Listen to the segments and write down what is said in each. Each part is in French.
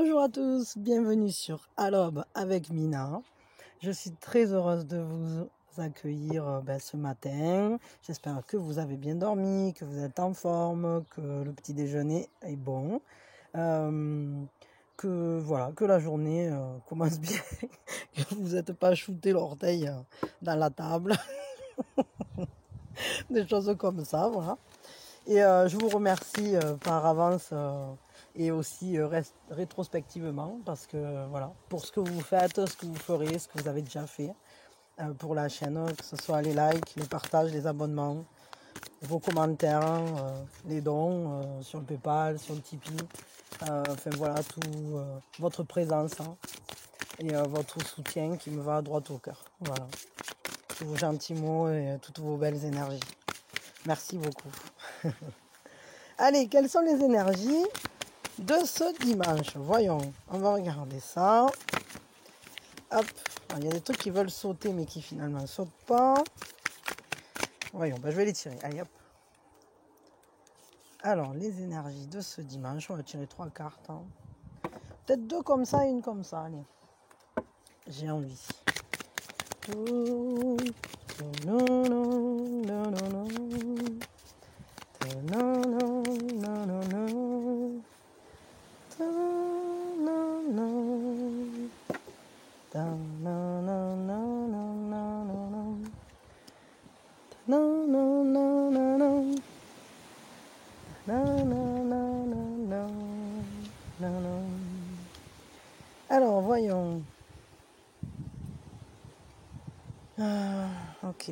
Bonjour à tous, bienvenue sur Alobe avec Mina. Je suis très heureuse de vous accueillir ce matin. J'espère que vous avez bien dormi, que vous êtes en forme, que le petit déjeuner est bon. Que la journée commence bien, que vous n'êtes pas shooté l'orteil dans la table. Des choses comme ça, voilà. Et je vous remercie par avance et aussi rétrospectivement parce que voilà, pour ce que vous faites, ce que vous ferez, ce que vous avez déjà fait pour la chaîne, que ce soit les likes, les partages, les abonnements, vos commentaires, les dons sur le PayPal, sur le Tipeee, enfin voilà, tout votre présence et votre soutien qui me va droit au cœur. Voilà, tous vos gentils mots et toutes vos belles énergies. Merci beaucoup. Allez, quelles sont les énergies de ce dimanche? Voyons, on va regarder ça. Hop, il y a des trucs qui veulent sauter mais qui finalement ne sautent pas. Voyons, je vais les tirer. Allez, hop. Alors, les énergies de ce dimanche, on va tirer 3 cartes. Peut-être 2 comme ça et une comme ça. Allez, j'ai envie. Alors, voyons. Ok.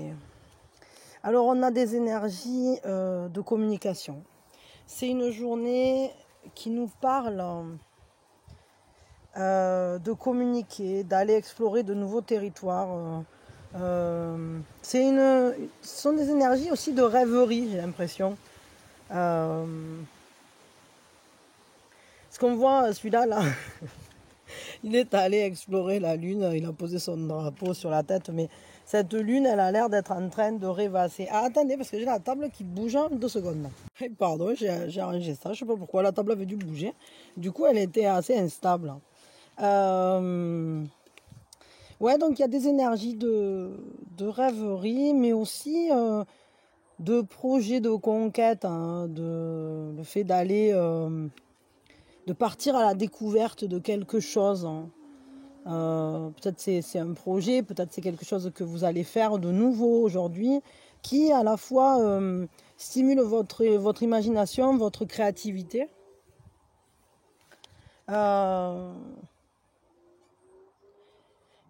Alors, on a des énergies de communication. C'est une journée qui nous parle de communiquer, d'aller explorer de nouveaux territoires. Ce sont des énergies aussi de rêverie, j'ai l'impression. Ce qu'on voit, celui-là, là, il est allé explorer la lune, il a posé son drapeau sur la tête, mais cette lune, elle a l'air d'être en train de rêvasser. Ah, attendez, parce que j'ai la table qui bouge en 2 secondes. Là. Pardon, j'ai arrangé ça, je sais pas pourquoi, la table avait dû bouger. Du coup, elle était assez instable. Ouais, donc il y a des énergies de rêverie, mais aussi de projets de conquête, le fait d'aller, de partir à la découverte de quelque chose. Peut-être c'est un projet, peut-être c'est quelque chose que vous allez faire de nouveau aujourd'hui, qui à la fois stimule votre imagination, votre créativité.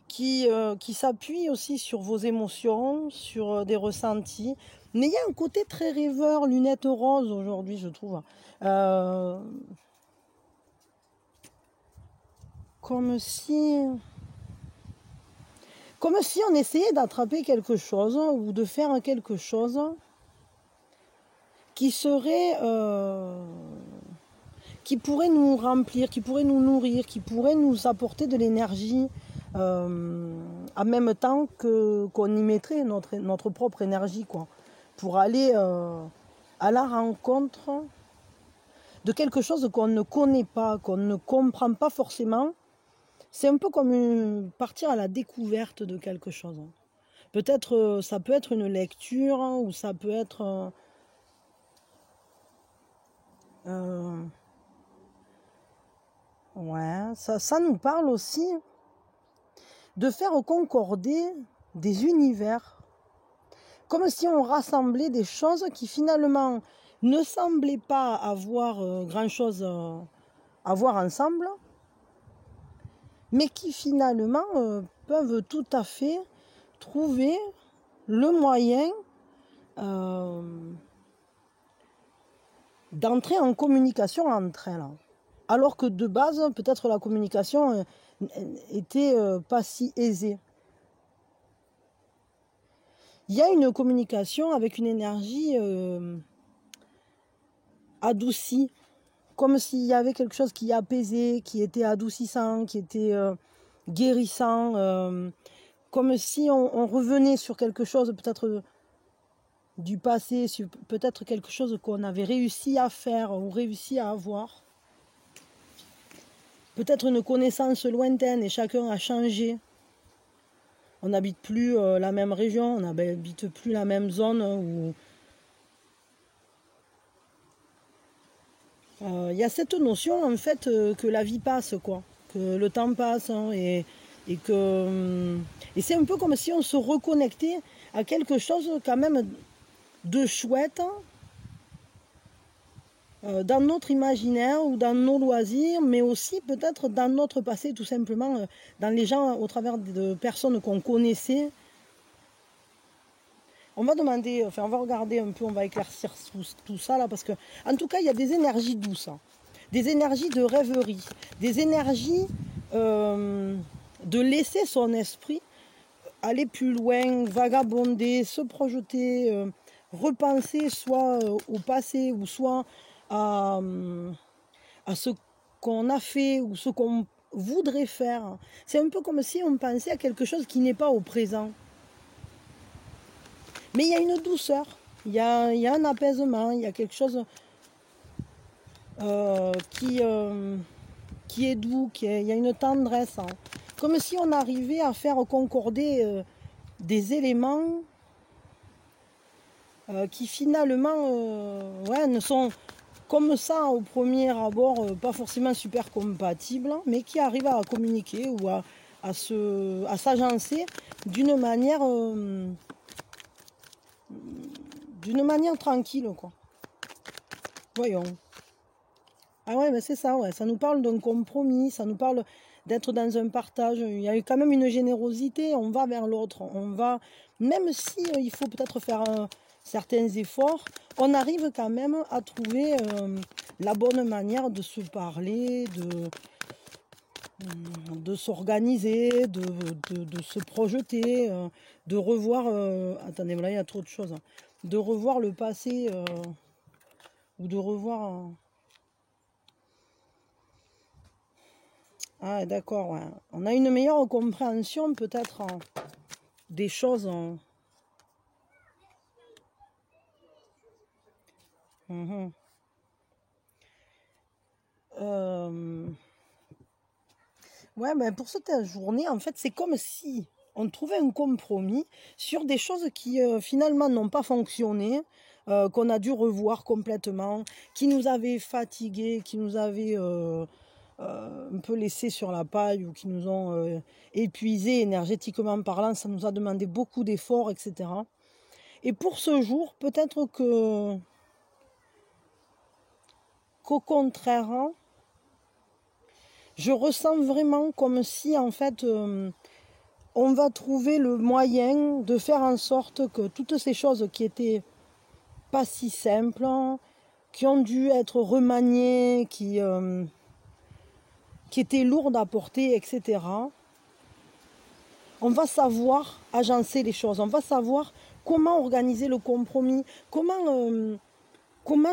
Qui s'appuie aussi sur vos émotions, sur des ressentis. Mais il y a un côté très rêveur, lunettes roses aujourd'hui, je trouve. Comme si on essayait d'attraper quelque chose ou de faire quelque chose qui serait... qui pourrait nous remplir, qui pourrait nous nourrir, qui pourrait nous apporter de l'énergie, en même temps qu'on y mettrait notre propre énergie, quoi, pour aller à la rencontre de quelque chose qu'on ne connaît pas, qu'on ne comprend pas forcément. C'est un peu comme partir à la découverte de quelque chose. Peut-être, ça peut être une lecture, ou ça peut être... ouais, ça nous parle aussi de faire concorder des univers, comme si on rassemblait des choses qui finalement ne semblaient pas avoir grand-chose à voir ensemble, mais qui finalement peuvent tout à fait trouver le moyen d'entrer en communication entre elles. Alors que de base, peut-être la communication était pas si aisée. Il y a une communication avec une énergie adoucie, comme s'il y avait quelque chose qui apaisait, qui était adoucissant, qui était guérissant, comme si on revenait sur quelque chose peut-être du passé, sur peut-être quelque chose qu'on avait réussi à faire ou réussi à avoir. peut-être une connaissance lointaine et chacun a changé. On n'habite plus la même région, on n'habite plus la même zone où y a cette notion en fait que la vie passe, quoi, que le temps passe, hein, et c'est un peu comme si on se reconnectait à quelque chose quand même de chouette, dans notre imaginaire ou dans nos loisirs, mais aussi peut-être dans notre passé, tout simplement, dans les gens au travers de personnes qu'on connaissait. On va demander, enfin on va regarder un peu, on va éclaircir tout ça là, parce que en tout cas il y a des énergies douces, hein, des énergies de rêverie, des énergies de laisser son esprit aller plus loin, vagabonder, se projeter, repenser soit au passé ou soit à ce qu'on a fait ou ce qu'on voudrait faire. C'est un peu comme si on pensait à quelque chose qui n'est pas au présent. Mais il y a une douceur, il y a un apaisement, il y a quelque chose qui est doux, il y a une tendresse, hein. Comme si on arrivait à faire concorder des éléments qui finalement ne sont comme ça au premier abord pas forcément super compatibles, mais qui arrivent à communiquer ou à s'agencer d'une manière tranquille, quoi. Voyons. Ah ouais, mais c'est ça, ouais. Ça nous parle d'un compromis, ça nous parle d'être dans un partage. Il y a quand même une générosité, on va vers l'autre. On va, même si il faut peut-être faire certains efforts, on arrive quand même à trouver la bonne manière de se parler, de s'organiser, de se projeter, de revoir... attendez, là, il y a trop de choses, hein. De revoir le passé ou de revoir... Ah, d'accord, ouais. On a une meilleure compréhension peut-être des choses. Mhm. Ouais, mais pour cette journée, en fait, c'est comme si on trouvait un compromis sur des choses qui finalement n'ont pas fonctionné, qu'on a dû revoir complètement, qui nous avaient fatigués, qui nous avaient un peu laissés sur la paille ou qui nous ont épuisés énergétiquement parlant. Ça nous a demandé beaucoup d'efforts, etc. Et pour ce jour, peut-être qu'au contraire, hein, je ressens vraiment comme si en fait on va trouver le moyen de faire en sorte que toutes ces choses qui étaient pas si simples, qui ont dû être remaniées, qui étaient lourdes à porter, etc. On va savoir agencer les choses, on va savoir comment organiser le compromis, comment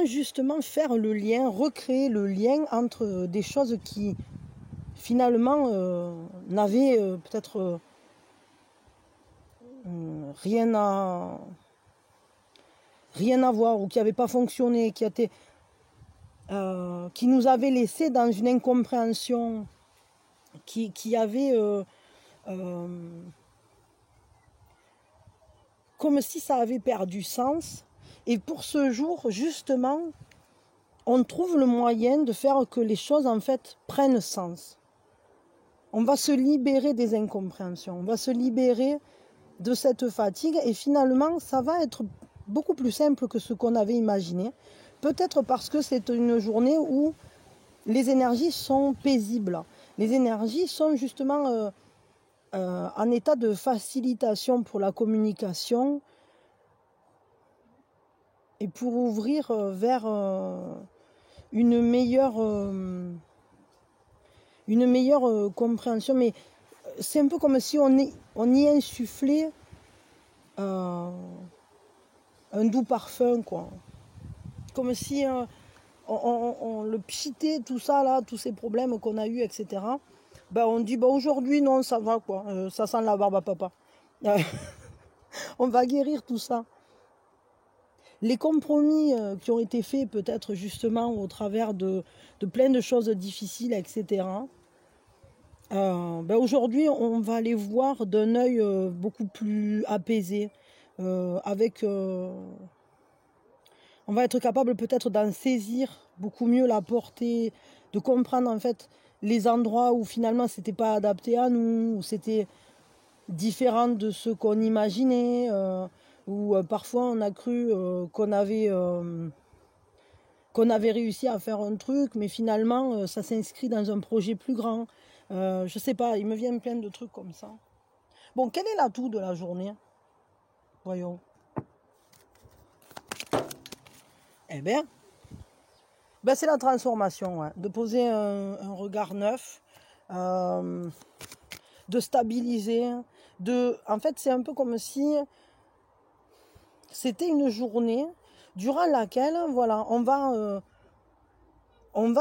justement faire le lien, recréer le lien entre des choses qui finalement n'avaient peut-être rien à voir ou qui n'avaient pas fonctionné, qui nous avaient laissé dans une incompréhension, qui avait comme si ça avait perdu sens. Et pour ce jour, justement, on trouve le moyen de faire que les choses, en fait, prennent sens. On va se libérer des incompréhensions, on va se libérer de cette fatigue et finalement, ça va être beaucoup plus simple que ce qu'on avait imaginé. Peut-être parce que c'est une journée où les énergies sont paisibles. Les énergies sont justement en état de facilitation pour la communication et pour ouvrir vers une meilleure compréhension. Mais c'est un peu comme si on y insufflait un doux parfum, quoi. Comme si on le pchitait, tout ça, là, tous ces problèmes qu'on a eus, etc. Ben, on dit, ben, aujourd'hui, non, ça va, quoi. Ça sent la barbe à papa. On va guérir tout ça. Les compromis qui ont été faits, peut-être justement au travers de plein de choses difficiles, etc., Aujourd'hui, on va les voir d'un œil beaucoup plus apaisé, on va être capable peut-être d'en saisir beaucoup mieux la portée, de comprendre en fait les endroits où finalement c'était pas adapté à nous, où c'était différent de ce qu'on imaginait, où parfois on a cru qu'on avait réussi à faire un truc, mais finalement ça s'inscrit dans un projet plus grand. Je sais pas, il me vient plein de trucs comme ça. Bon, quel est l'atout de la journée? Voyons. Eh bien, c'est la transformation, ouais. De poser un regard neuf, de stabiliser, en fait, c'est un peu comme si c'était une journée durant laquelle, voilà, on va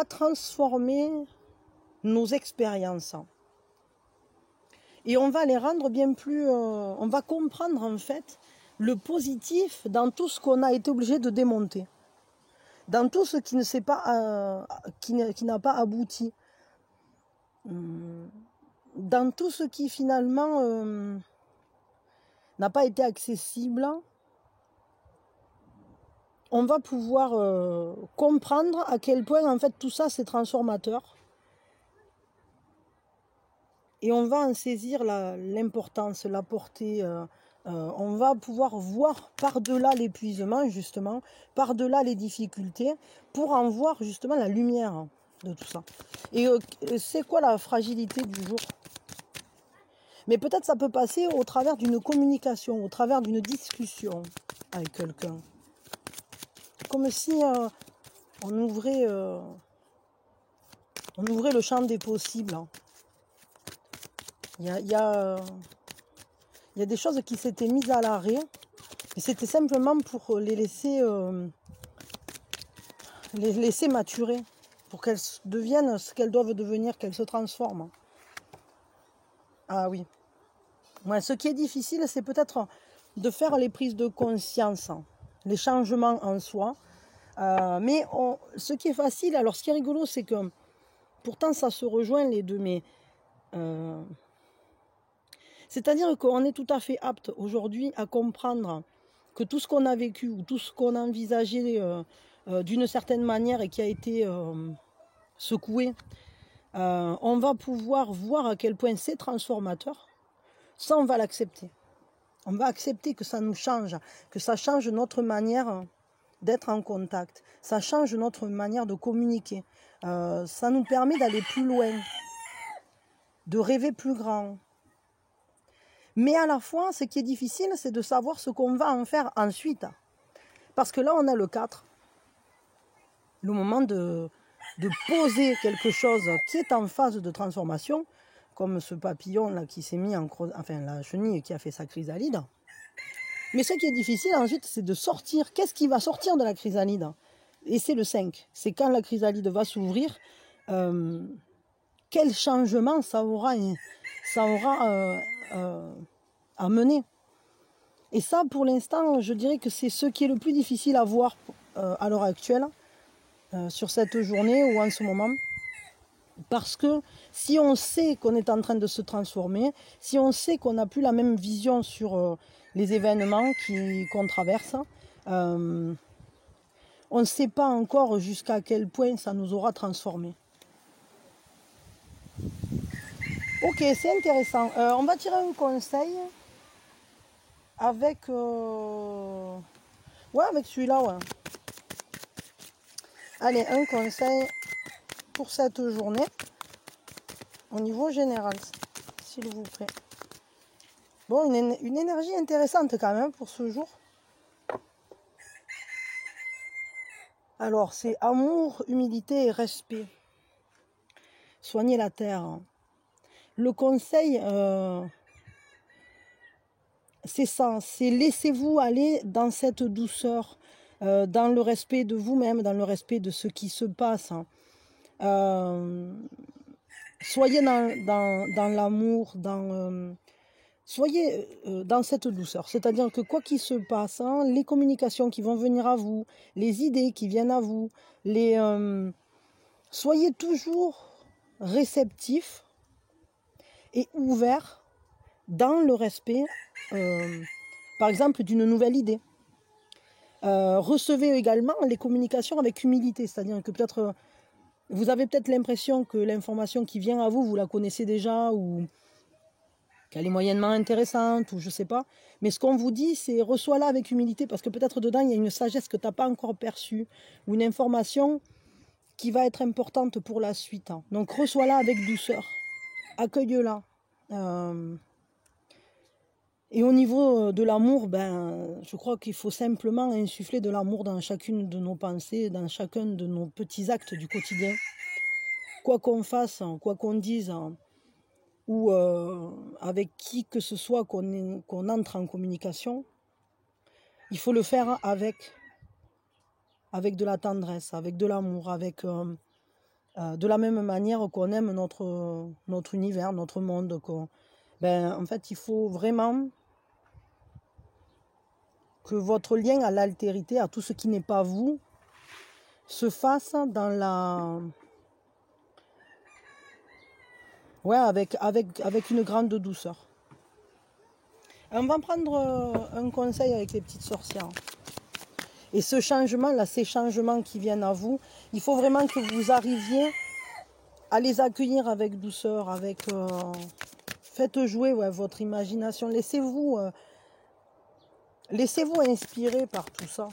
transformer nos expériences et on va les rendre bien plus, on va comprendre en fait le positif dans tout ce qu'on a été obligé de démonter, dans tout ce qui ne s'est pas, qui n'a pas abouti, dans tout ce qui finalement n'a pas été accessible. On va pouvoir comprendre à quel point en fait tout ça c'est transformateur. Et on va en saisir l'importance, la portée. On va pouvoir voir par-delà l'épuisement, justement, par-delà les difficultés, pour en voir justement la lumière de tout ça. Et c'est quoi la fragilité du jour? Mais peut-être ça peut passer au travers d'une communication, au travers d'une discussion avec quelqu'un. Comme si on ouvrait le champ des possibles. Il y a des choses qui s'étaient mises à l'arrêt, et c'était simplement pour les laisser maturer, pour qu'elles deviennent ce qu'elles doivent devenir, qu'elles se transforment. Ah oui. Ouais, ce qui est difficile, c'est peut-être de faire les prises de conscience, les changements en soi. Mais ce qui est facile, alors ce qui est rigolo, c'est que pourtant ça se rejoint les deux, mais c'est-à-dire qu'on est tout à fait apte aujourd'hui à comprendre que tout ce qu'on a vécu ou tout ce qu'on a envisagé d'une certaine manière et qui a été secoué, on va pouvoir voir à quel point c'est transformateur. Ça, on va l'accepter. On va accepter que ça nous change, que ça change notre manière d'être en contact. Ça change notre manière de communiquer. Ça nous permet d'aller plus loin, de rêver plus grand. Mais à la fois, ce qui est difficile, c'est de savoir ce qu'on va en faire ensuite. Parce que là, on a le 4. Le moment de poser quelque chose qui est en phase de transformation, comme ce papillon là qui s'est mis enfin la chenille qui a fait sa chrysalide. Mais ce qui est difficile ensuite, c'est de sortir. Qu'est-ce qui va sortir de la chrysalide? Et c'est le 5. C'est quand la chrysalide va s'ouvrir, quel changement ça aura à mener. Et ça, pour l'instant, je dirais que c'est ce qui est le plus difficile à voir à l'heure actuelle, sur cette journée ou en ce moment. Parce que si on sait qu'on est en train de se transformer, si on sait qu'on n'a plus la même vision sur les événements qu'on traverse, on ne sait pas encore jusqu'à quel point ça nous aura transformés. Ok, c'est intéressant. On va tirer un conseil avec avec celui-là, ouais. Allez, un conseil pour cette journée au niveau général, s'il vous plaît. Bon, une énergie intéressante quand même pour ce jour. Alors, c'est amour, humilité et respect. Soignez la terre. Le conseil, c'est ça, c'est laissez-vous aller dans cette douceur, dans le respect de vous-même, dans le respect de ce qui se passe. Soyez dans l'amour, soyez dans cette douceur. C'est-à-dire que quoi qu'il se passe, les communications qui vont venir à vous, les idées qui viennent à vous, soyez toujours réceptifs et ouvert dans le respect, par exemple, d'une nouvelle idée. Recevez également les communications avec humilité, c'est-à-dire que peut-être vous avez peut-être l'impression que l'information qui vient à vous, vous la connaissez déjà ou qu'elle est moyennement intéressante ou je sais pas. Mais ce qu'on vous dit, c'est reçois-la avec humilité parce que peut-être dedans, il y a une sagesse que tu n'as pas encore perçue ou une information qui va être importante pour la suite. Donc reçois-la avec douceur, accueille-la. Et au niveau de l'amour, je crois qu'il faut simplement insuffler de l'amour dans chacune de nos pensées, dans chacun de nos petits actes du quotidien. Quoi qu'on fasse, quoi qu'on dise, ou avec qui que ce soit qu'on entre en communication, il faut le faire avec de la tendresse, avec de l'amour, avec de la même manière qu'on aime notre univers, notre monde. En fait, il faut vraiment que votre lien à l'altérité, à tout ce qui n'est pas vous, se fasse dans la... Ouais, avec une grande douceur. On va prendre un conseil avec les petites sorcières. Et ce changement-là, ces changements qui viennent à vous, il faut vraiment que vous arriviez à les accueillir avec douceur, avec... faites jouer votre imagination. Laissez-vous inspirer par tout ça.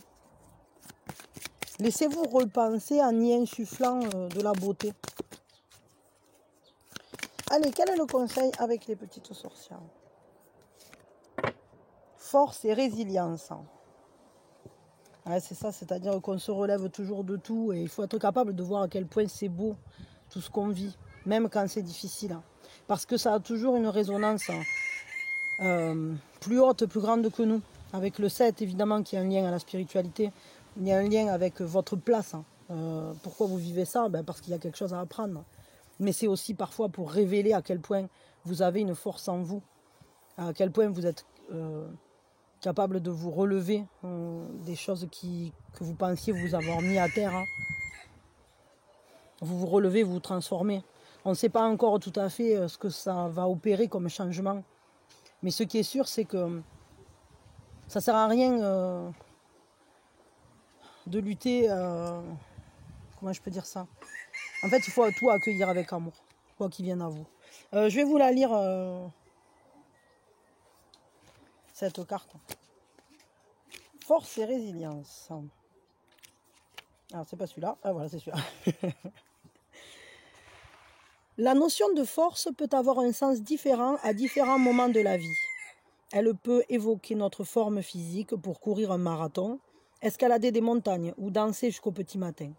Laissez-vous repenser en y insufflant de la beauté. Allez, quel est le conseil avec les petites sorcières? Force et résilience. Ouais, c'est ça, c'est-à-dire qu'on se relève toujours de tout et il faut être capable de voir à quel point c'est beau tout ce qu'on vit, même quand c'est difficile. Parce que ça a toujours une résonance plus haute, plus grande que nous. Avec le 7, évidemment, qui a un lien à la spiritualité, il y a un lien avec votre place. Pourquoi vous vivez ça? Parce qu'il y a quelque chose à apprendre. Mais c'est aussi parfois pour révéler à quel point vous avez une force en vous, à quel point vous êtes capable de vous relever des choses que vous pensiez vous avoir mis à terre. Vous vous relevez, vous vous transformez. On ne sait pas encore tout à fait ce que ça va opérer comme changement. Mais ce qui est sûr, c'est que ça ne sert à rien de lutter... comment je peux dire ça? En fait, il faut tout accueillir avec amour, quoi qu'il vienne à vous. Je vais vous la lire, cette carte. Force et résilience. Alors, c'est pas celui-là. Ah, voilà, c'est celui-là. La notion de force peut avoir un sens différent à différents moments de la vie. Elle peut évoquer notre forme physique pour courir un marathon, escalader des montagnes ou danser jusqu'au petit matin.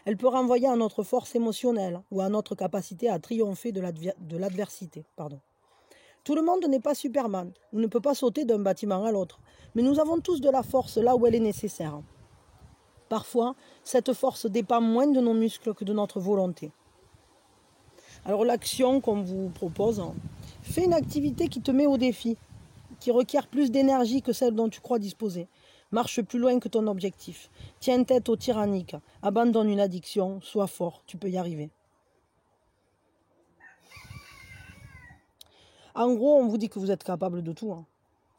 Elle peut renvoyer à notre force émotionnelle ou à notre capacité à triompher de l'adversité. Tout le monde n'est pas Superman, on ne peut pas sauter d'un bâtiment à l'autre, mais nous avons tous de la force là où elle est nécessaire. Parfois, cette force dépend moins de nos muscles que de notre volonté. Alors l'action qu'on vous propose, fais une activité qui te met au défi, qui requiert plus d'énergie que celle dont tu crois disposer. Marche plus loin que ton objectif. Tiens tête au tyrannique. Abandonne une addiction. Sois fort, tu peux y arriver. En gros, on vous dit que vous êtes capable de tout.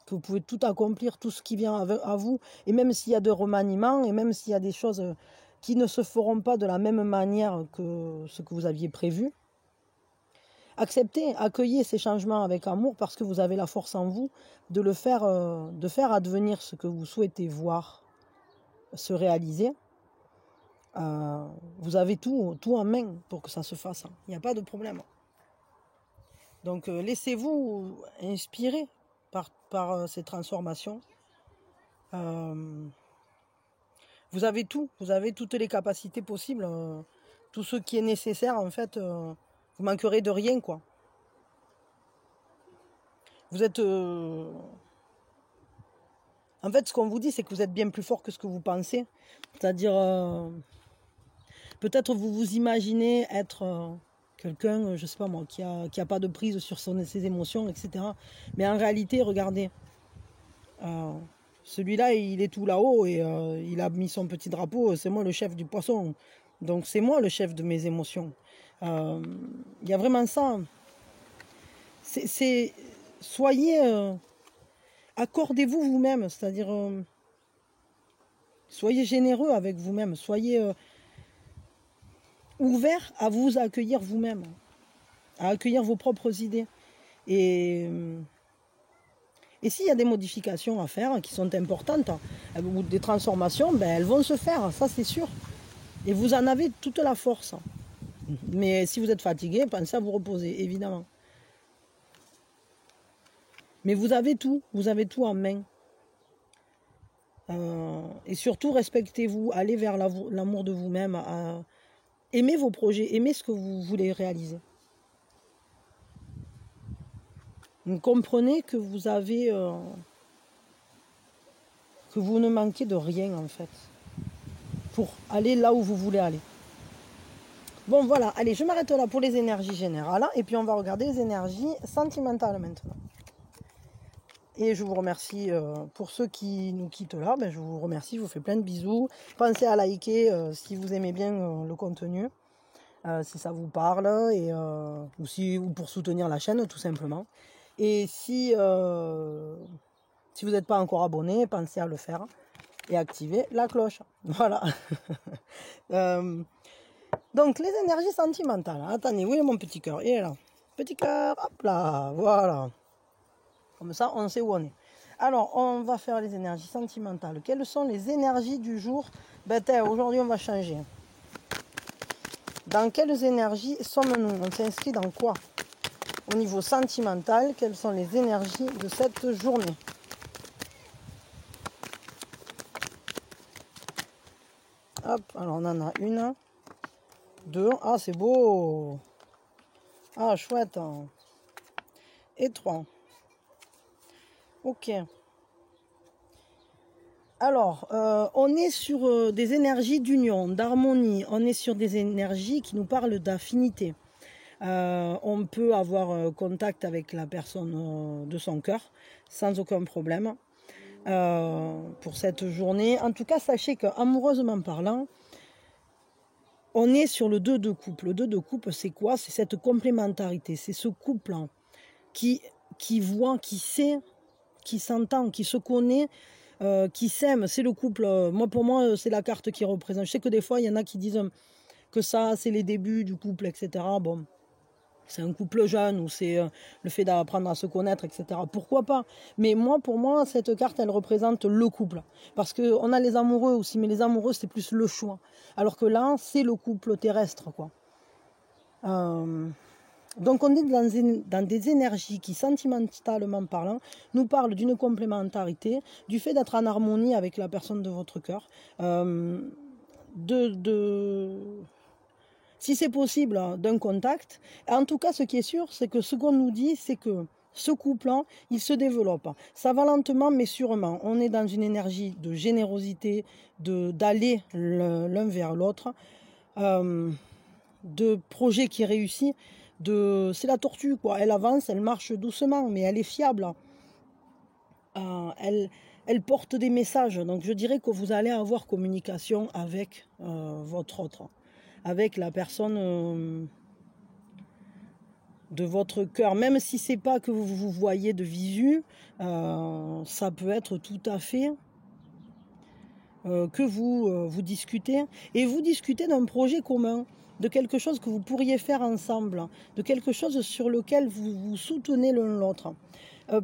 Que vous pouvez tout accomplir, tout ce qui vient à vous. Et même s'il y a des remaniements, et même s'il y a des choses qui ne se feront pas de la même manière que ce que vous aviez prévu, acceptez, accueillez ces changements avec amour parce que vous avez la force en vous de faire advenir ce que vous souhaitez voir se réaliser. Vous avez tout en main pour que ça se fasse. Il n'y a pas de problème. Donc laissez-vous inspirer par ces transformations. Vous avez tout, vous avez toutes les capacités possibles. Tout ce qui est nécessaire, en fait, vous manquerez de rien, quoi. Vous êtes... En fait, ce qu'on vous dit, c'est que vous êtes bien plus fort que ce que vous pensez. C'est-à-dire, peut-être vous vous imaginez être quelqu'un, je sais pas moi, qui a pas de prise sur ses émotions, etc. Mais en réalité, regardez, celui-là, il est tout là-haut et il a mis son petit drapeau. C'est moi le chef du poisson. Donc c'est moi le chef de mes émotions. Il y a vraiment ça. soyez, accordez-vous vous-même, c'est-à-dire, soyez généreux avec vous-même, soyez ouvert à vous accueillir vous-même, à accueillir vos propres idées. Et s'il y a des modifications à faire qui sont importantes, ou des transformations, ben, elles vont se faire, ça c'est sûr. Et vous en avez toute la force. Mais si vous êtes fatigué, pensez à vous reposer, évidemment. Mais vous avez tout en main. Et surtout, respectez-vous, allez vers l'amour de vous-même, aimez vos projets, aimez ce que vous voulez réaliser. Vous comprenez que vous avez, que vous ne manquez de rien en fait, pour aller là où vous voulez aller. Bon voilà, allez, je m'arrête là pour les énergies générales, et puis on va regarder les énergies sentimentales maintenant. Et je vous remercie pour ceux qui nous quittent là, ben je vous remercie, je vous fais plein de bisous. Pensez à liker si vous aimez bien le contenu, si ça vous parle, ou pour soutenir la chaîne tout simplement. Et si vous n'êtes pas encore abonné, pensez à le faire et activer la cloche. Voilà. Donc les énergies sentimentales. Attendez, où est mon petit cœur? Il est là. Petit cœur, hop là, voilà. Comme ça, on sait où on est. Alors, on va faire les énergies sentimentales. Quelles sont les énergies du jour? Ben, aujourd'hui, on va changer. Dans quelles énergies sommes-nous? On s'inscrit dans quoi? Au niveau sentimental, quelles sont les énergies de cette journée? Hop, alors on en a une, deux. Ah, c'est beau. Ah, chouette. Et trois. Ok. Alors, on est sur des énergies d'union, d'harmonie. On est sur des énergies qui nous parlent d'affinité. On peut avoir contact avec la personne de son cœur sans aucun problème pour cette journée. En tout cas, sachez qu'amoureusement parlant, on est sur le 2 de couple. Le 2 de couple, c'est quoi? C'est cette complémentarité. C'est ce couple qui voit, qui sait, qui s'entend, qui se connaît, qui s'aime. C'est le couple. Pour moi, c'est la carte qui représente. Je sais que des fois, il y en a qui disent que ça, c'est les débuts du couple, etc. Bon, c'est un couple jeune ou c'est le fait d'apprendre à se connaître, etc. Pourquoi pas? Mais pour moi, cette carte, elle représente le couple. Parce qu'on a les amoureux aussi, mais les amoureux, c'est plus le choix. Alors que là, c'est le couple terrestre, quoi. Donc on est dans des énergies qui, sentimentalement parlant, nous parlent d'une complémentarité, du fait d'être en harmonie avec la personne de votre cœur, si c'est possible, d'un contact. En tout cas, ce qui est sûr, c'est que ce qu'on nous dit, c'est que ce couple-là, il se développe. Ça va lentement, mais sûrement. On est dans une énergie de générosité, d'aller l'un vers l'autre, de projet qui réussit. C'est la tortue, quoi. Elle avance, elle marche doucement, mais elle est fiable. Elle porte des messages. Donc je dirais que vous allez avoir communication avec votre autre, avec la personne de votre cœur, même si c'est pas que vous vous voyez de visu, ça peut être tout à fait que vous discutez, et vous discutez d'un projet commun, de quelque chose que vous pourriez faire ensemble, de quelque chose sur lequel vous vous soutenez l'un l'autre.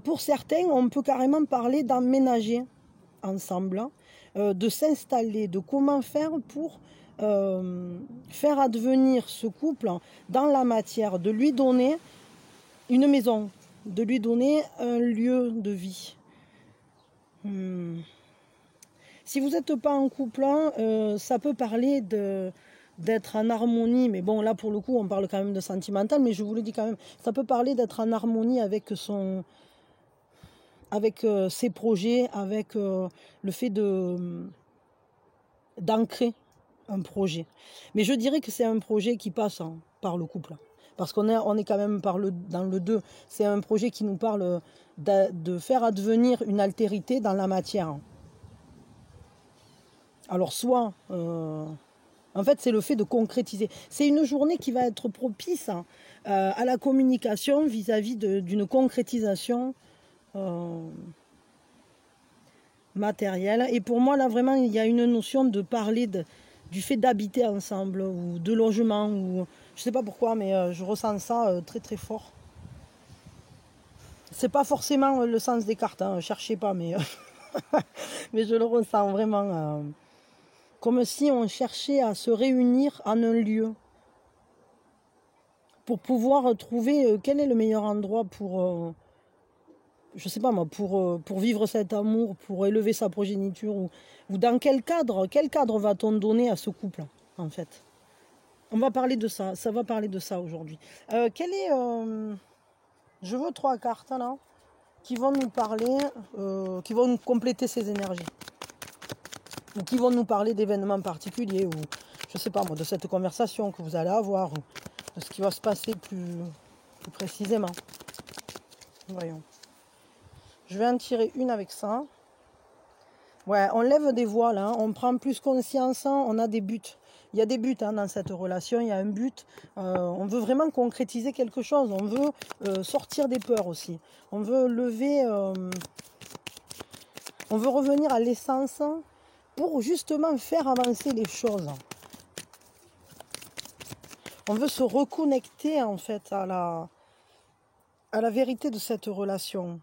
Pour certains, on peut carrément parler d'emménager ensemble, de s'installer, de comment faire pour faire advenir ce couple dans la matière, de lui donner une maison, de lui donner un lieu de vie. Si vous n'êtes pas en couple, ça peut parler d'être en harmonie, mais bon, là pour le coup on parle quand même de sentimental, mais je vous le dis quand même, ça peut parler d'être en harmonie avec ses projets, avec le fait d'ancrer un projet. Mais je dirais que c'est un projet qui passe par le couple, parce qu'on est quand même dans le 2. C'est un projet qui nous parle de faire advenir une altérité dans la matière. Alors soit En fait, c'est le fait de concrétiser. C'est une journée qui va être propice à la communication vis-à-vis d'une concrétisation matérielle. Et pour moi, là, vraiment, il y a une notion de parler du fait d'habiter ensemble ou de logement. Ou, je ne sais pas pourquoi, mais je ressens ça très très fort. C'est pas forcément le sens des cartes, hein, cherchez pas, mais, mais je le ressens vraiment comme si on cherchait à se réunir en un lieu pour pouvoir trouver quel est le meilleur endroit pour, je sais pas moi, pour vivre cet amour, pour élever sa progéniture, ou dans quel cadre va-t-on donner à ce couple, en fait. On va parler de ça, ça va parler de ça aujourd'hui. Je veux 3 cartes là, qui vont nous parler, qui vont nous compléter ces énergies. Ou qui vont nous parler d'événements particuliers, ou je sais pas moi, de cette conversation que vous allez avoir, ou de ce qui va se passer plus précisément. Voyons. Je vais en tirer une avec ça. Ouais, on lève des voiles, hein, on prend plus conscience, hein, on a des buts. Il y a des buts hein, dans cette relation, il y a un but. On veut vraiment concrétiser quelque chose, on veut sortir des peurs aussi. On veut lever, on veut revenir à l'essence pour justement faire avancer les choses. On veut se reconnecter en fait à la vérité de cette relation.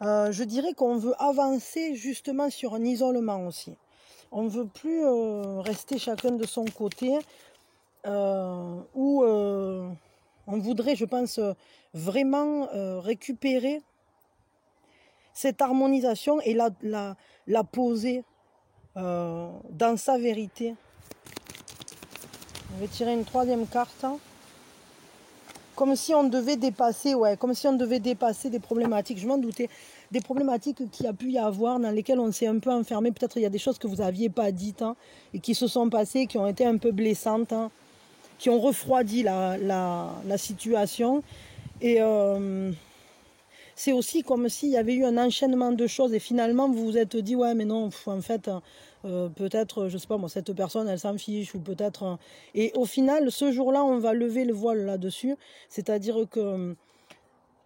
Je dirais qu'on veut avancer justement sur un isolement aussi. On ne veut plus rester chacun de son côté, où on voudrait, je pense, vraiment récupérer cette harmonisation et la poser dans sa vérité. Je vais tirer une 3e carte. Comme si on devait dépasser, comme si on devait dépasser des problématiques. Je m'en doutais. Des problématiques qu'il y a pu y avoir, dans lesquelles on s'est un peu enfermé. Peut-être il y a des choses que vous n'aviez pas dites hein, et qui se sont passées, qui ont été un peu blessantes, hein, qui ont refroidi la situation. Et c'est aussi comme s'il y avait eu un enchaînement de choses et finalement vous vous êtes dit ouais mais non, en fait peut-être, je sais pas moi, cette personne elle s'en fiche ou peut-être... Et au final, ce jour-là, on va lever le voile là-dessus, c'est-à-dire que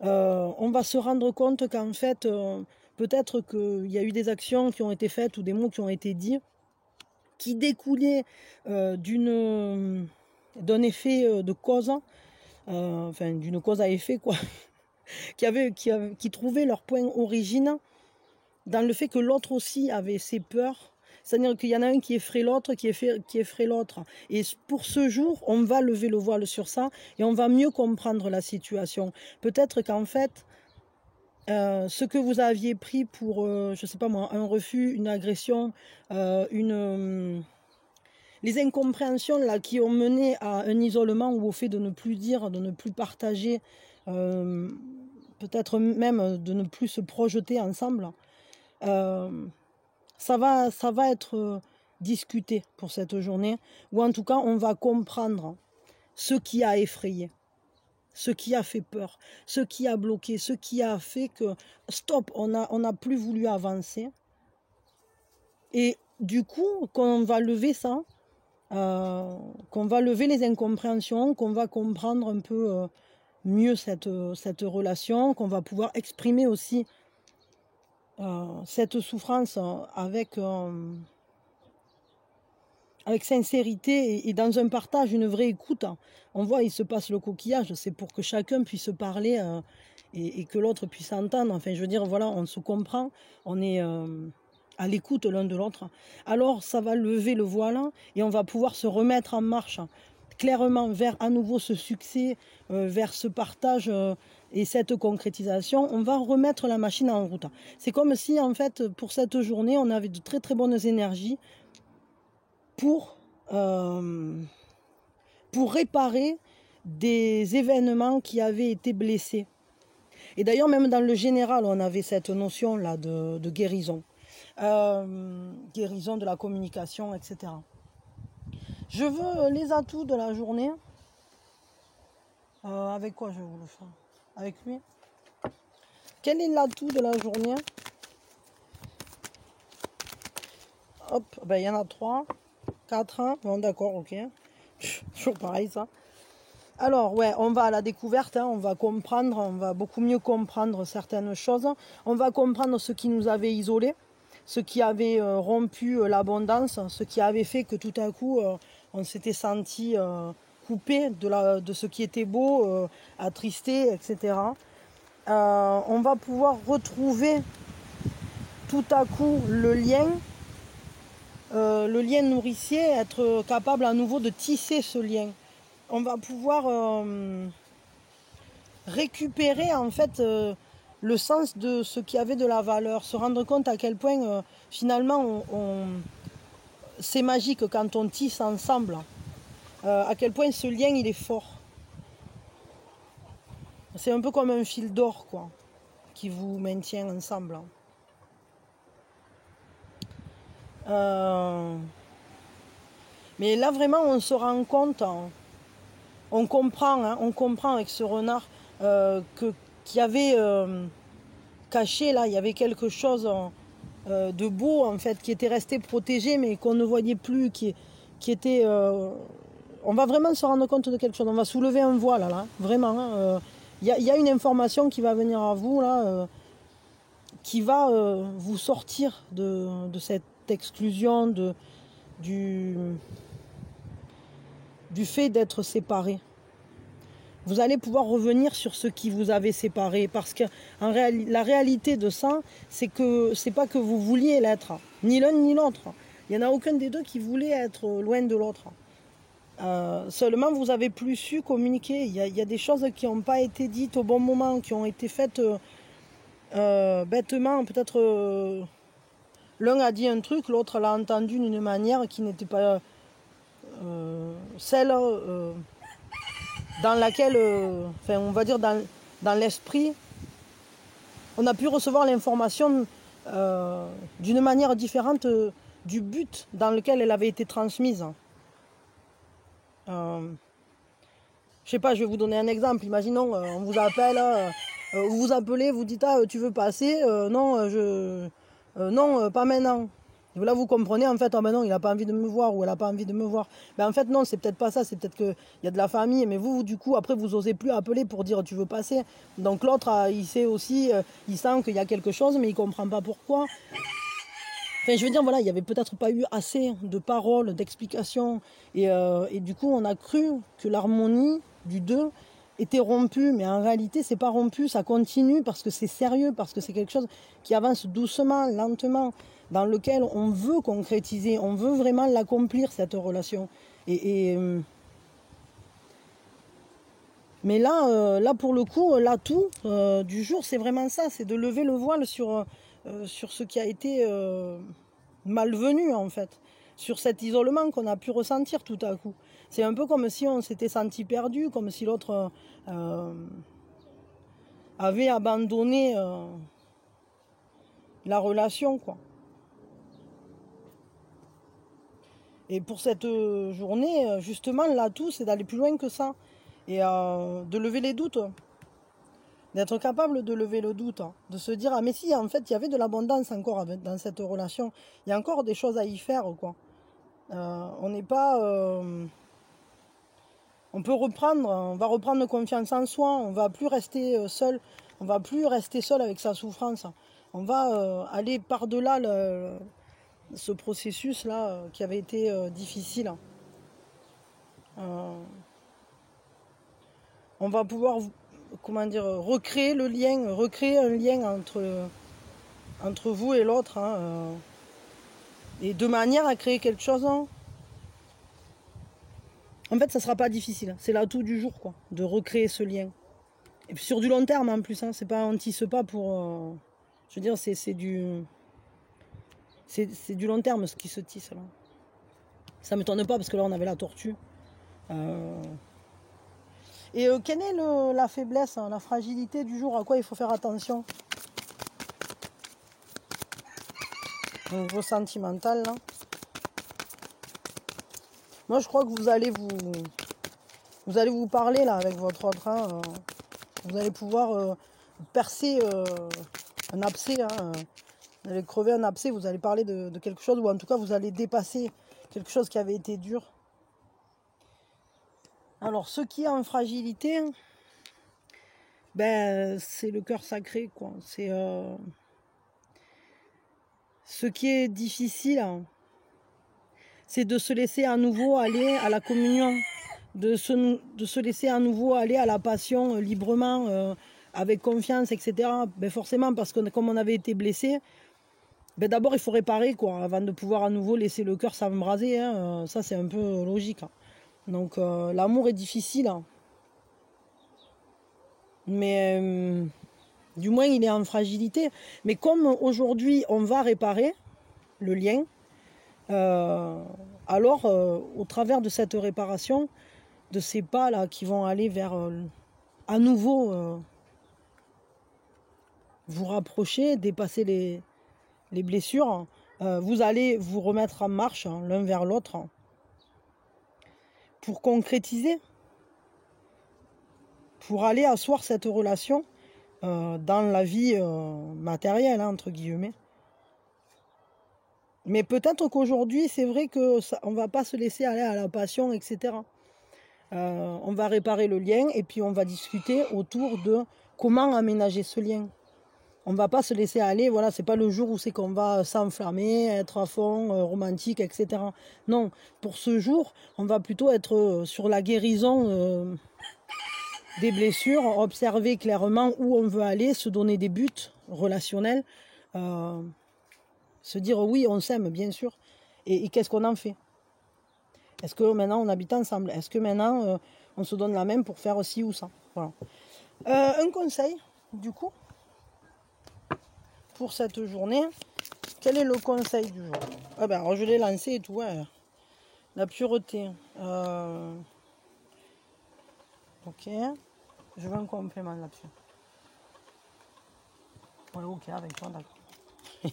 on va se rendre compte qu'en fait, peut-être qu'il y a eu des actions qui ont été faites ou des mots qui ont été dits qui découlaient d'un effet de cause, enfin d'une cause à effet quoi, qui trouvaient leur point origine dans le fait que l'autre aussi avait ses peurs. C'est-à-dire qu'il y en a un qui effraie l'autre, qui effraie l'autre. Et pour ce jour, on va lever le voile sur ça et on va mieux comprendre la situation. Peut-être qu'en fait, ce que vous aviez pris pour, je sais pas moi, un refus, une agression, les incompréhensions là, qui ont mené à un isolement ou au fait de ne plus dire, de ne plus partager, peut-être même de ne plus se projeter ensemble, ça va être discuté pour cette journée, ou en tout cas on va comprendre ce qui a effrayé, ce qui a fait peur, ce qui a bloqué, ce qui a fait que stop, on n'a plus voulu avancer. Et du coup, qu'on va lever ça, qu'on va lever les incompréhensions, qu'on va comprendre un peu mieux cette relation, qu'on va pouvoir exprimer aussi cette souffrance avec sincérité et dans un partage, une vraie écoute. On voit, il se passe le coquillage, c'est pour que chacun puisse parler et que l'autre puisse entendre. Enfin, je veux dire, voilà, on se comprend, on est à l'écoute l'un de l'autre. Alors, ça va lever le voile et on va pouvoir se remettre en marche clairement vers à nouveau ce succès, vers ce partage et cette concrétisation. On va remettre la machine en route. C'est comme si, en fait, pour cette journée, on avait de très très bonnes énergies pour réparer des événements qui avaient été blessés. Et d'ailleurs, même dans le général, on avait cette notion-là de guérison. Guérison de la communication, etc. Je veux les atouts de la journée. Avec quoi je vais vous le faire? Avec lui. Quel est l'atout de la journée? Hop, ben, il y en a 3. 4 ans. Bon, d'accord, ok. Toujours pareil, ça. Alors, ouais, on va à la découverte, hein, on va comprendre, on va beaucoup mieux comprendre certaines choses. On va comprendre ce qui nous avait isolés, ce qui avait rompu l'abondance, ce qui avait fait que tout à coup, on s'était senti coupé de ce qui était beau, attristé, etc. On va pouvoir retrouver tout à coup le lien nourricier, être capable à nouveau de tisser ce lien. On va pouvoir récupérer en fait le sens de ce qui avait de la valeur, se rendre compte à quel point finalement c'est magique quand on tisse ensemble, à quel point ce lien il est fort. C'est un peu comme un fil d'or quoi, qui vous maintient ensemble. Mais là vraiment on se rend compte, on comprend avec ce renard qu'il y avait caché là, il y avait quelque chose de beau en fait, qui était resté protégé mais qu'on ne voyait plus, qui était... on va vraiment se rendre compte de quelque chose, on va soulever un voile là, vraiment. Il y a une information qui va venir à vous là, qui va vous sortir de cette exclusion, du fait d'être séparé. Vous allez pouvoir revenir sur ce qui vous avait séparé, parce que la réalité de ça, c'est que c'est pas que vous vouliez l'être, ni l'un ni l'autre. Il n'y en a aucun des deux qui voulait être loin de l'autre. Seulement, vous avez plus su communiquer. Il y a des choses qui n'ont pas été dites au bon moment, qui ont été faites bêtement. Peut-être l'un a dit un truc, l'autre l'a entendu d'une manière qui n'était pas celle dans laquelle, on va dire dans l'esprit, on a pu recevoir l'information d'une manière différente du but dans lequel elle avait été transmise. Je sais pas, je vais vous donner un exemple. Imaginons, on vous appelle, vous vous appelez, vous dites tu veux passer, non, non, pas maintenant. Et là vous comprenez en fait, non, il n'a pas envie de me voir ou elle n'a pas envie de me voir. Ben en fait non, c'est peut-être pas ça, c'est peut-être qu'il y a de la famille, mais vous du coup après vous osez plus appeler pour dire tu veux passer. Donc l'autre il sait aussi, il sent qu'il y a quelque chose mais il comprend pas pourquoi. Enfin, je veux dire, voilà, il n'y avait peut-être pas eu assez de paroles, d'explications. Et du coup, on a cru que l'harmonie du deux était rompue. Mais en réalité, c'est pas rompu, ça continue parce que c'est sérieux, parce que c'est quelque chose qui avance doucement, lentement, dans lequel on veut concrétiser, on veut vraiment l'accomplir, cette relation. Mais là, pour le coup, l'atout du jour, c'est vraiment ça, c'est de lever le voile sur ce qui a été malvenu, en fait, sur cet isolement qu'on a pu ressentir tout à coup. C'est un peu comme si on s'était senti perdu, comme si l'autre avait abandonné la relation, quoi. Et pour cette journée, justement, l'atout, c'est d'aller plus loin que ça. Et de lever les doutes. D'être capable de lever le doute, de se dire mais si en fait il y avait de l'abondance encore dans cette relation, il y a encore des choses à y faire quoi. On n'est pas, on peut reprendre, on va reprendre confiance en soi, on va plus rester seul, on va plus rester seul avec sa souffrance, on va aller par-delà ce processus là qui avait été difficile. On va pouvoir recréer le lien, recréer un lien entre vous et l'autre, et de manière à créer quelque chose. En fait, ça sera pas difficile. C'est l'atout du jour, quoi, de recréer ce lien. Et puis sur du long terme en plus, c'est pas, on tisse pas pour. Je veux dire, c'est du long terme ce qui se tisse là. Ça m'étonne pas parce que là on avait la tortue. Et quelle est la faiblesse, la fragilité du jour, à quoi il faut faire attention? Au niveau sentimental, là. Moi, je crois que vous allez vous parler, là, avec votre autre. Vous allez pouvoir percer un abcès. Vous allez crever un abcès, vous allez parler de quelque chose, ou en tout cas, vous allez dépasser quelque chose qui avait été dur. Alors, ce qui est en fragilité, ben, c'est le cœur sacré, quoi. C'est ce qui est difficile, hein, c'est de se laisser à nouveau aller à la communion, de se laisser à nouveau aller à la passion librement, avec confiance, etc. Ben forcément, parce que comme on avait été blessé, ben d'abord il faut réparer, quoi, avant de pouvoir à nouveau laisser le cœur s'embraser, hein. Ça c'est un peu logique, hein. Donc l'amour est difficile, hein. Mais du moins il est en fragilité. Mais comme aujourd'hui on va réparer le lien, alors au travers de cette réparation, de ces pas là qui vont aller vers à nouveau vous rapprocher, dépasser les blessures, vous allez vous remettre en marche, hein, l'un vers l'autre, hein, pour concrétiser, pour aller asseoir cette relation dans la vie matérielle, hein, entre guillemets. Mais peut-être qu'aujourd'hui, c'est vrai qu'on ne va pas se laisser aller à la passion, etc. On va réparer le lien et puis on va discuter autour de comment aménager ce lien. On ne va pas se laisser aller, voilà, c'est pas le jour où c'est qu'on va s'enflammer, être à fond, romantique, etc. Non, pour ce jour, on va plutôt être sur la guérison des blessures, observer clairement où on veut aller, se donner des buts relationnels, se dire oui, on s'aime, bien sûr, et qu'est-ce qu'on en fait? Est-ce que maintenant on habite ensemble? Est-ce que maintenant on se donne la main pour faire ci ou ça? Voilà. Un conseil, du coup, pour cette journée, quel est le conseil du jour? Ah ben, alors je l'ai lancé et tout, ouais. La pureté. Ok. Je veux un complément là-dessus. Ouais, ok, avec toi, d'accord. Des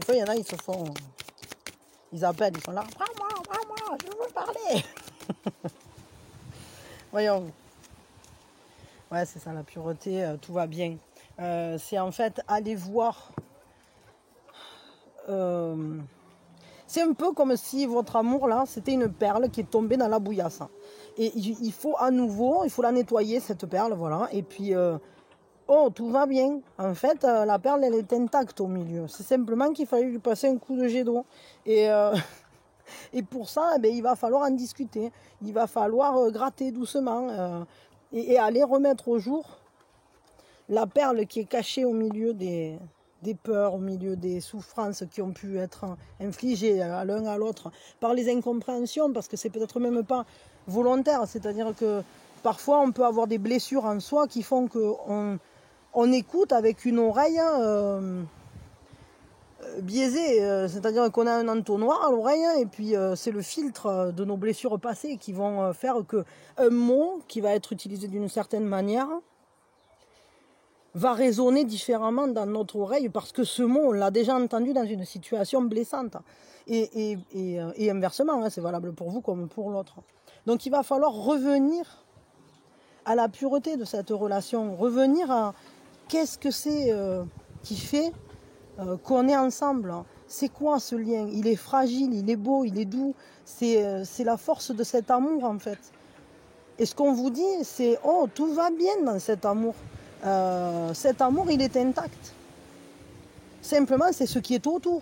fois, il y en a, ils se font... Ils appellent, ils sont là. Prends-moi, je veux parler. Voyons. Ouais, c'est ça, la pureté, tout va bien. C'est en fait aller voir... c'est un peu comme si votre amour, là, c'était une perle qui est tombée dans la bouillasse. Et il faut à nouveau, il faut la nettoyer, cette perle, voilà. Et puis, oh, tout va bien. En fait, la perle, elle est intacte au milieu. C'est simplement qu'il fallait lui passer un coup de jet d'eau. Et, et pour ça, eh bien, il va falloir en discuter. Il va falloir gratter doucement et aller remettre au jour la perle qui est cachée au milieu des peurs, au milieu des souffrances qui ont pu être infligées à l'un à l'autre par les incompréhensions, parce que c'est peut-être même pas volontaire, c'est-à-dire que parfois on peut avoir des blessures en soi qui font qu'on écoute avec une oreille biaisée, c'est-à-dire qu'on a un entonnoir à l'oreille et puis c'est le filtre de nos blessures passées qui vont faire que un mot qui va être utilisé d'une certaine manière va résonner différemment dans notre oreille parce que ce mot, on l'a déjà entendu dans une situation blessante. Et inversement, hein, c'est valable pour vous comme pour l'autre. Donc il va falloir revenir à la pureté de cette relation, revenir à qu'est-ce que c'est qui fait qu'on est ensemble. C'est quoi ce lien? Il est fragile, il est beau, il est doux. C'est la force de cet amour en fait. Et ce qu'on vous dit, c'est oh, tout va bien dans cet amour. Cet amour, il est intact. Simplement, c'est ce qui est autour.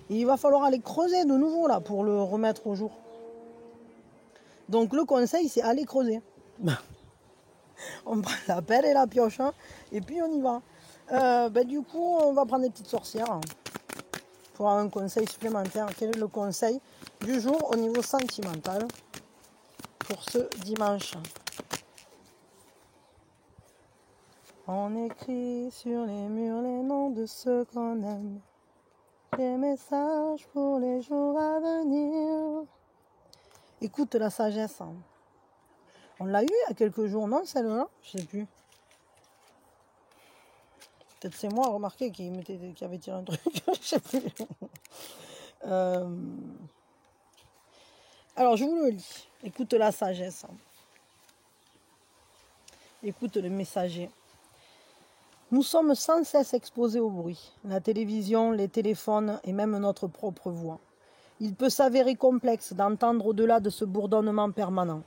Et il va falloir aller creuser de nouveau là pour le remettre au jour. Donc le conseil, c'est aller creuser. On prend la pelle et la pioche, hein, et puis on y va. Du coup, on va prendre des petites sorcières hein, pour avoir un conseil supplémentaire. Quel est le conseil du jour au niveau sentimental pour ce dimanche? On écrit sur les murs les noms de ceux qu'on aime. Des messages pour les jours à venir. Écoute la sagesse. Hein. On l'a eu il y a quelques jours, non, celle-là? Je sais plus. Peut-être c'est moi, remarqué, qui avait tiré un truc. Je sais plus. Alors, je vous le lis. Écoute la sagesse. Hein. Écoute le messager. Nous sommes sans cesse exposés au bruit, la télévision, les téléphones et même notre propre voix. Il peut s'avérer complexe d'entendre au-delà de ce bourdonnement permanent.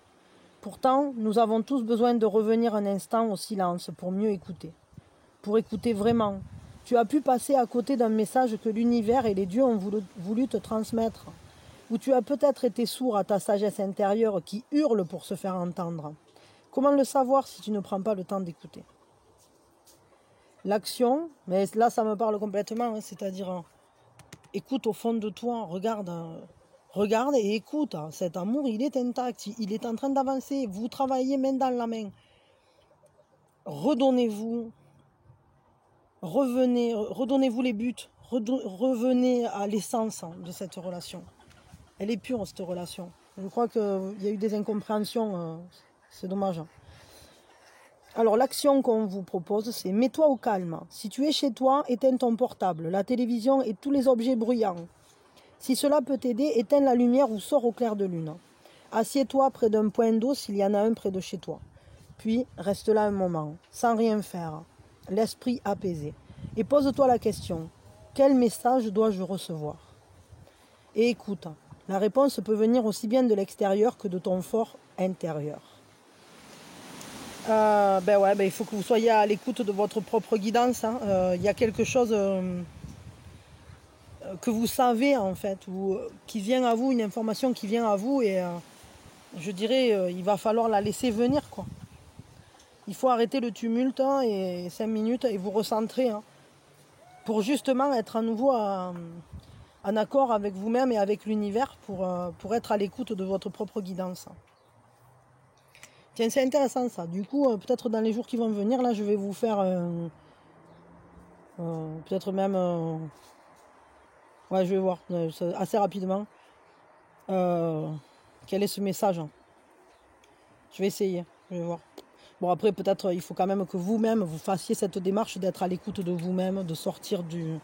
Pourtant, nous avons tous besoin de revenir un instant au silence pour mieux écouter. Pour écouter vraiment. Tu as pu passer à côté d'un message que l'univers et les dieux ont voulu te transmettre. Ou tu as peut-être été sourd à ta sagesse intérieure qui hurle pour se faire entendre. Comment le savoir si tu ne prends pas le temps d'écouter? L'action, mais là ça me parle complètement, c'est-à-dire écoute au fond de toi, regarde et écoute. Cet amour, il est intact, il est en train d'avancer. Vous travaillez main dans la main. Redonnez-vous, redonnez-vous les buts, revenez à l'essence de cette relation. Elle est pure, cette relation. Je crois qu'il y a eu des incompréhensions, c'est dommage. Alors l'action qu'on vous propose, c'est mets-toi au calme. Si tu es chez toi, éteins ton portable, la télévision et tous les objets bruyants. Si cela peut t'aider, éteins la lumière ou sors au clair de lune. Assieds-toi près d'un point d'eau s'il y en a un près de chez toi. Puis reste là un moment, sans rien faire, l'esprit apaisé. Et pose-toi la question, quel message dois-je recevoir? Et écoute, la réponse peut venir aussi bien de l'extérieur que de ton fort intérieur. Il faut que vous soyez à l'écoute de votre propre guidance. Il y a quelque chose que vous savez en fait, ou qui vient à vous, une information qui vient à vous, et je dirais il va falloir la laisser venir, quoi. Il faut arrêter le tumulte et 5 minutes et vous recentrer pour justement être à nouveau en accord avec vous-même et avec l'univers pour être à l'écoute de votre propre guidance. Tiens, c'est intéressant ça. Du coup, peut-être dans les jours qui vont venir, là, je vais vous faire peut-être même... je vais voir assez rapidement quel est ce message. Je vais essayer, je vais voir. Bon, après, peut-être il faut quand même que vous-même, vous fassiez cette démarche d'être à l'écoute de vous-même, de sortir du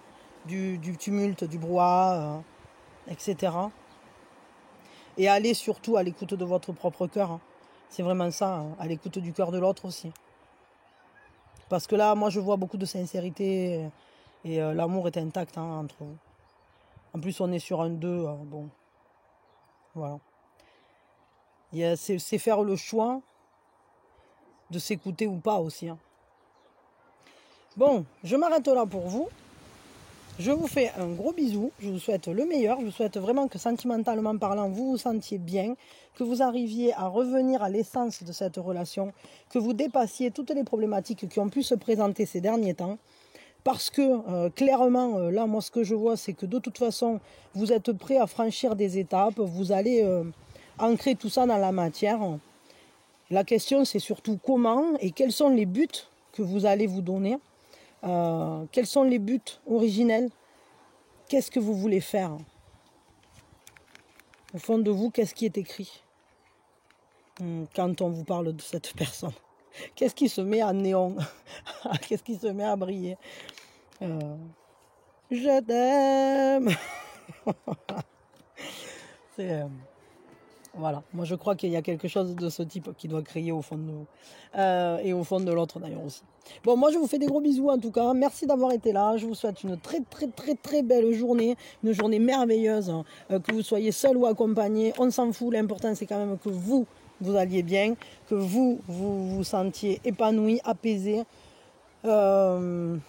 tumulte, du brouhaha, etc. Et aller surtout à l'écoute de votre propre cœur. C'est vraiment ça, à l'écoute du cœur de l'autre aussi. Parce que là, moi, je vois beaucoup de sincérité et l'amour est intact entre vous. En plus, on est sur un 2, bon. Voilà. C'est faire le choix de s'écouter ou pas aussi. Bon, je m'arrête là pour vous. Je vous fais un gros bisou, je vous souhaite le meilleur, je vous souhaite vraiment que sentimentalement parlant, vous vous sentiez bien, que vous arriviez à revenir à l'essence de cette relation, que vous dépassiez toutes les problématiques qui ont pu se présenter ces derniers temps, parce que clairement, là, moi, ce que je vois, c'est que de toute façon, vous êtes prêts à franchir des étapes, vous allez ancrer tout ça dans la matière. La question, c'est surtout comment et quels sont les buts que vous allez vous donner. Quels sont les buts originels? Qu'est-ce que vous voulez faire? Au fond de vous, qu'est-ce qui est écrit quand on vous parle de cette personne? Qu'est-ce qui se met en néon? Qu'est-ce qui se met à briller? Je t'aime. Voilà, moi je crois qu'il y a quelque chose de ce type qui doit crier au fond de nous. Et au fond de l'autre d'ailleurs aussi. Bon, moi je vous fais des gros bisous en tout cas. Merci d'avoir été là. Je vous souhaite une très très très très belle journée. Une journée merveilleuse. Que vous soyez seul ou accompagné, on s'en fout. L'important c'est quand même que vous alliez bien. Que vous vous sentiez épanoui, apaisé. Mais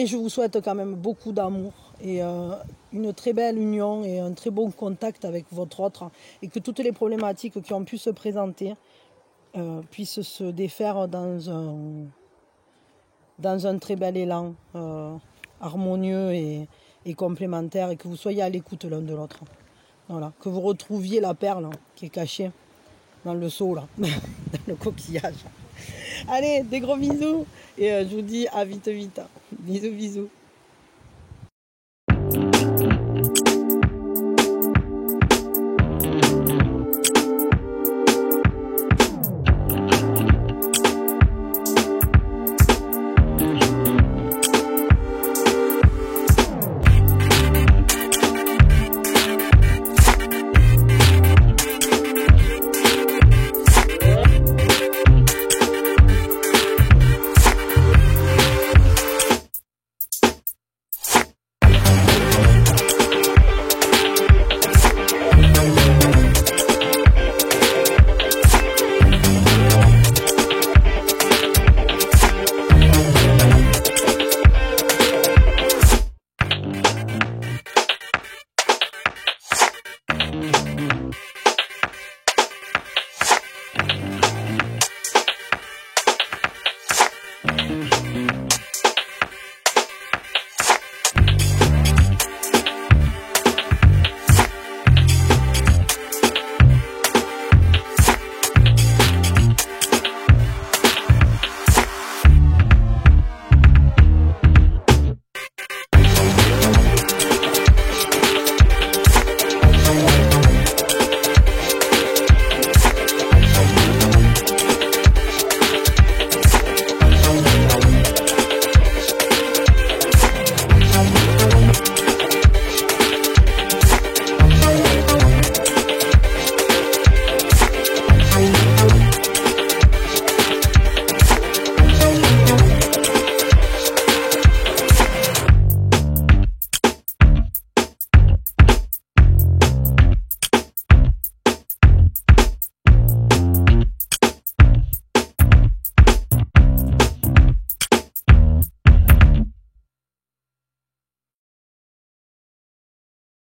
je vous souhaite quand même beaucoup d'amour et une très belle union et un très bon contact avec votre autre, et que toutes les problématiques qui ont pu se présenter puissent se défaire dans un très bel élan harmonieux et complémentaire, et que vous soyez à l'écoute l'un de l'autre. Voilà, que vous retrouviez la perle qui est cachée dans le seau, là, dans le coquillage. Allez, des gros bisous et je vous dis à vite vite. Bisous, bisous.